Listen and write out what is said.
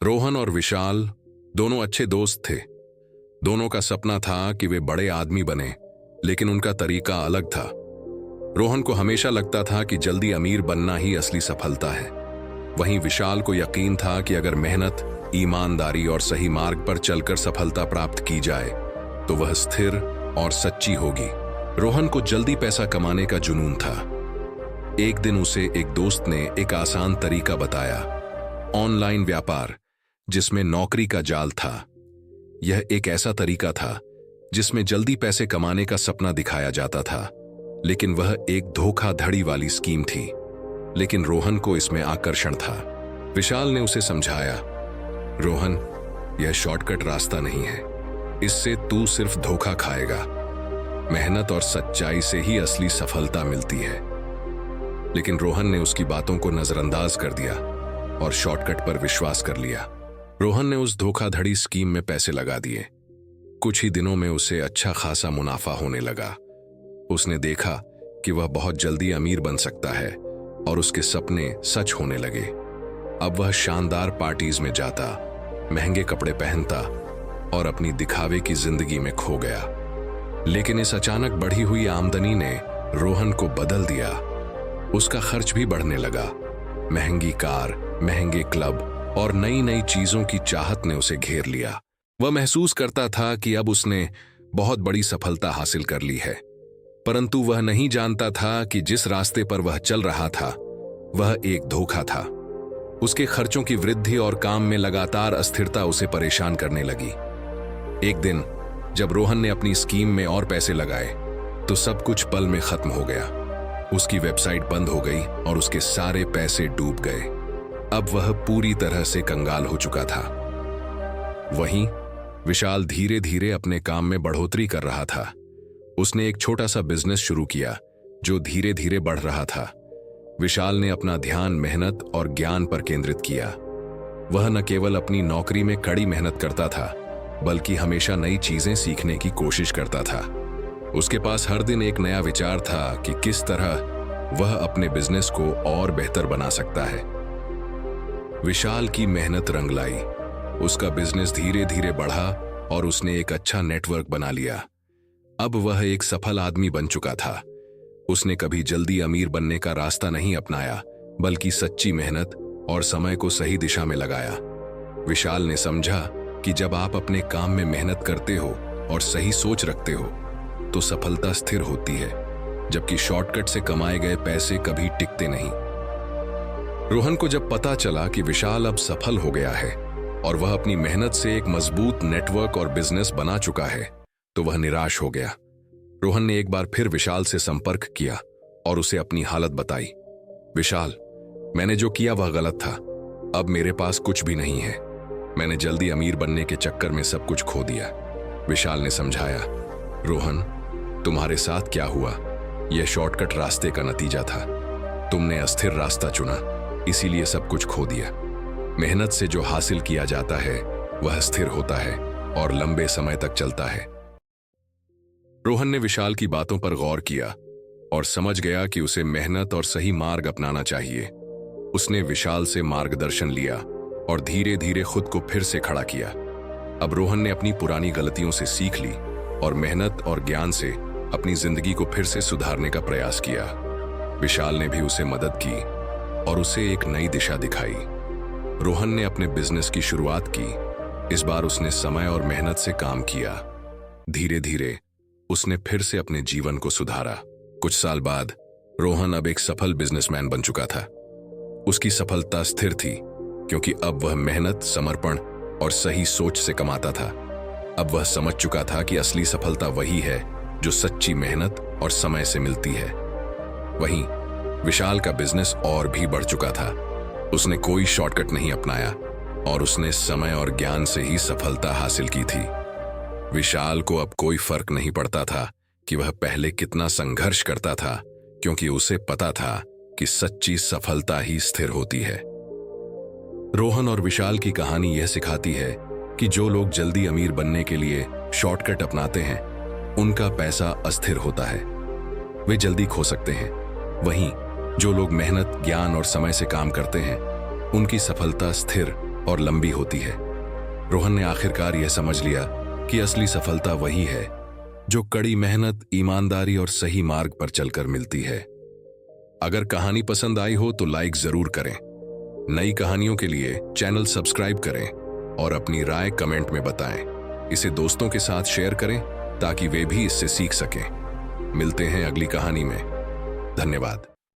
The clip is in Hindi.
रोहन और विशाल दोनों अच्छे दोस्त थे। दोनों का सपना था कि वे बड़े आदमी बने, लेकिन उनका तरीका अलग था। रोहन को हमेशा लगता था कि जल्दी अमीर बनना ही असली सफलता है। वहीं विशाल को यकीन था कि अगर मेहनत, ईमानदारी और सही मार्ग पर चलकर सफलता प्राप्त की जाए तो वह स्थिर और सच्ची होगी। रोहन को जल्दी पैसा कमाने का जुनून था। एक दिन उसे एक दोस्त ने एक आसान तरीका बताया, ऑनलाइन व्यापार जिसमें नौकरी का जाल था। यह एक ऐसा तरीका था जिसमें जल्दी पैसे कमाने का सपना दिखाया जाता था, लेकिन वह एक धोखाधड़ी वाली स्कीम थी। लेकिन रोहन को इसमें आकर्षण था। विशाल ने उसे समझाया, रोहन, यह शॉर्टकट रास्ता नहीं है। इससे तू सिर्फ धोखा खाएगा। मेहनत और सच्चाई से ही असली सफलता मिलती है। लेकिन रोहन ने उसकी बातों को नजरअंदाज कर दिया और शॉर्टकट पर विश्वास कर लिया। रोहन ने उस धोखाधड़ी स्कीम में पैसे लगा दिए। कुछ ही दिनों में उसे अच्छा खासा मुनाफा होने लगा। उसने देखा कि वह बहुत जल्दी अमीर बन सकता है और उसके सपने सच होने लगे। अब वह शानदार पार्टीज में जाता, महंगे कपड़े पहनता और अपनी दिखावे की जिंदगी में खो गया। लेकिन इस अचानक बढ़ी हुई आमदनी ने रोहन को बदल दिया। उसका खर्च भी बढ़ने लगा। महंगी कार, महंगे क्लब और नई नई चीजों की चाहत ने उसे घेर लिया। वह महसूस करता था कि अब उसने बहुत बड़ी सफलता हासिल कर ली है, परंतु वह नहीं जानता था कि जिस रास्ते पर वह चल रहा था वह एक धोखा था। उसके खर्चों की वृद्धि और काम में लगातार अस्थिरता उसे परेशान करने लगी। एक दिन जब रोहन ने अपनी स्कीम में और पैसे लगाए तो सब कुछ पल में खत्म हो गया। उसकी वेबसाइट बंद हो गई और उसके सारे पैसे डूब गए। अब वह पूरी तरह से कंगाल हो चुका था। वहीं विशाल धीरे धीरे अपने काम में बढ़ोतरी कर रहा था। उसने एक छोटा सा बिजनेस शुरू किया जो धीरे धीरे बढ़ रहा था। विशाल ने अपना ध्यान मेहनत और ज्ञान पर केंद्रित किया। वह न केवल अपनी नौकरी में कड़ी मेहनत करता था, बल्कि हमेशा नई चीजें सीखने की कोशिश करता था। उसके पास हर दिन एक नया विचार था कि किस तरह वह अपने बिजनेस को और बेहतर बना सकता है। विशाल की मेहनत रंग लाई। उसका बिजनेस धीरे धीरे बढ़ा और उसने एक अच्छा नेटवर्क बना लिया। अब वह एक सफल आदमी बन चुका था। उसने कभी जल्दी अमीर बनने का रास्ता नहीं अपनाया, बल्कि सच्ची मेहनत और समय को सही दिशा में लगाया। विशाल ने समझा कि जब आप अपने काम में मेहनत करते हो और सही सोच रखते हो तो सफलता स्थिर होती है, जबकि शॉर्टकट से कमाए गए पैसे कभी टिकते नहीं। रोहन को जब पता चला कि विशाल अब सफल हो गया है और वह अपनी मेहनत से एक मजबूत नेटवर्क और बिजनेस बना चुका है, तो वह निराश हो गया। रोहन ने एक बार फिर विशाल से संपर्क किया और उसे अपनी हालत बताई। विशाल, मैंने जो किया वह गलत था। अब मेरे पास कुछ भी नहीं है। मैंने जल्दी अमीर बनने के चक्कर में सब कुछ खो दिया। विशाल ने समझाया, रोहन, तुम्हारे साथ क्या हुआ यह शॉर्टकट रास्ते का नतीजा था। तुमने अस्थिर रास्ता चुना, इसीलिए सब कुछ खो दिया। मेहनत से जो हासिल किया जाता है वह स्थिर होता है और लंबे समय तक चलता है। रोहन ने विशाल की बातों पर गौर किया और समझ गया कि उसे मेहनत और सही मार्ग अपनाना चाहिए। उसने विशाल से मार्गदर्शन लिया और धीरे धीरे खुद को फिर से खड़ा किया। अब रोहन ने अपनी पुरानी गलतियों से सीख ली और मेहनत और ज्ञान से अपनी जिंदगी को फिर से सुधारने का प्रयास किया। विशाल ने भी उसे मदद की और उसे एक नई दिशा दिखाई। रोहन ने अपने बिजनेस की शुरुआत की। इस बार उसने समय और मेहनत से काम किया। धीरे धीरे उसने फिर से अपने जीवन को सुधारा। कुछ साल बाद रोहन अब एक सफल बिजनेसमैन बन चुका था। उसकी सफलता स्थिर थी क्योंकि अब वह मेहनत, समर्पण और सही सोच से कमाता था। अब वह समझ चुका था कि असली सफलता वही है जो सच्ची मेहनत और समय से मिलती है। वहीं विशाल का बिजनेस और भी बढ़ चुका था। उसने कोई शॉर्टकट नहीं अपनाया और उसने समय और ज्ञान से ही सफलता हासिल की थी। विशाल को अब कोई फर्क नहीं पड़ता था कि वह पहले कितना संघर्ष करता था, क्योंकि उसे पता था कि सच्ची सफलता ही स्थिर होती है। रोहन और विशाल की कहानी यह सिखाती है कि जो लोग जल्दी अमीर बनने के लिए शॉर्टकट अपनाते हैं उनका पैसा अस्थिर होता है, वे जल्दी खो सकते हैं। वहीं जो लोग मेहनत, ज्ञान और समय से काम करते हैं उनकी सफलता स्थिर और लंबी होती है। रोहन ने आखिरकार यह समझ लिया कि असली सफलता वही है जो कड़ी मेहनत, ईमानदारी और सही मार्ग पर चलकर मिलती है। अगर कहानी पसंद आई हो तो लाइक जरूर करें। नई कहानियों के लिए चैनल सब्सक्राइब करें और अपनी राय कमेंट में बताएं। इसे दोस्तों के साथ शेयर करें ताकि वे भी इससे सीख सकें। मिलते हैं अगली कहानी में। धन्यवाद।